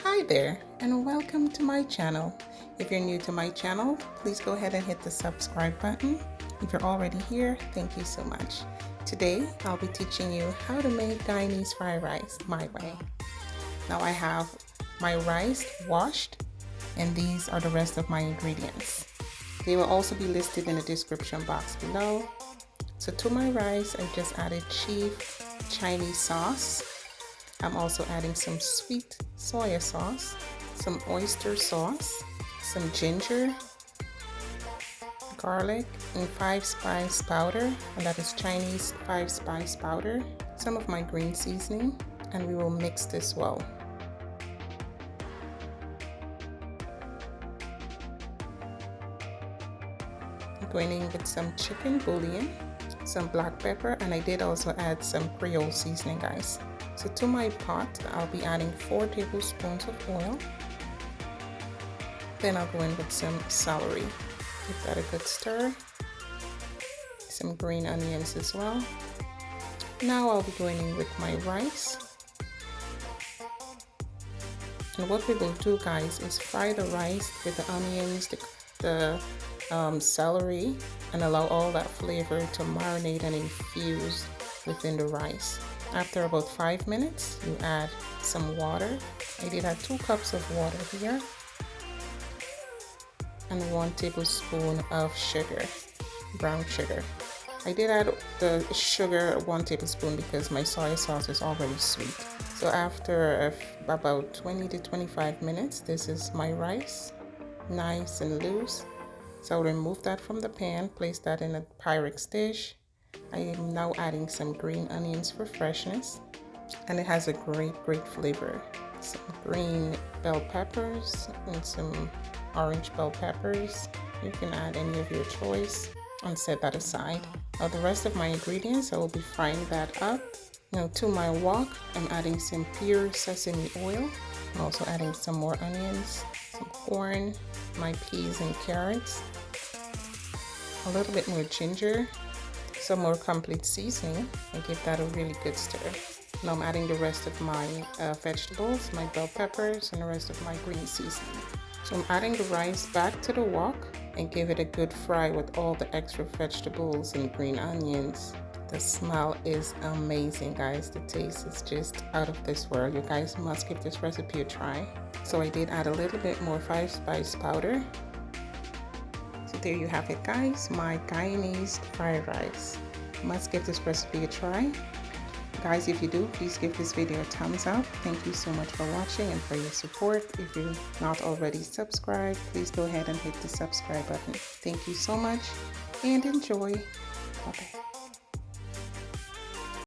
Hi there, and welcome to my channel. If you're new to my channel, please go ahead and hit the subscribe button. If you're already here, thank you so much. Today I'll be teaching you how to make Guyanese fried rice my way. Now I have my rice washed, and these are the rest of my ingredients. They will also be listed in the description box below. So to my rice, I just added chief Chinese sauce. I'm also adding some sweet soy sauce, some oyster sauce, some ginger, garlic, and 5-spice powder, and that is Chinese 5-spice powder, some of my green seasoning, and we will mix this well. I'm going in with some chicken bouillon, some black pepper, and I did also add some creole seasoning, guys. So to my pot, I'll be adding 4 tablespoons of oil. Then I'll go in with some celery. Give that a good stir. Some green onions as well. Now I'll be going in with my rice. And what we will do, guys, is fry the rice with the onions, the celery, and allow all that flavor to marinate and infuse within the rice. After about 5 minutes, you add some water. I did add 2 cups of water here, and 1 tablespoon of sugar, brown sugar. I did add the sugar 1 tablespoon because my soy sauce is already sweet. So after about 20 to 25 minutes, this is my rice, nice and loose. So I'll remove that from the pan, place that in a Pyrex dish. I am now adding some green onions for freshness, and it has a great flavor. Some green bell peppers and some orange bell peppers. You can add any of your choice and set that aside. Now the rest of my ingredients, I will be frying that up. Now to my wok, I'm adding some pure sesame oil. I'm also adding some more onions, some corn, my peas and carrots, a little bit more ginger, some more complete seasoning, and give that a really good stir. Now I'm adding the rest of my vegetables, my bell peppers, and the rest of my green seasoning. So I'm adding the rice back to the wok and give it a good fry with all the extra vegetables and green onions. The smell is amazing, guys. The taste is just out of this world. You guys must give this recipe a try. So I did add a little bit more 5-spice powder. So there you have it, guys, my Guyanese fried rice. Must give this recipe a try. Guys, if you do, please give this video a thumbs up. Thank you so much for watching and for your support. If you're not already subscribed, please go ahead and hit the subscribe button. Thank you so much and enjoy. Bye-bye.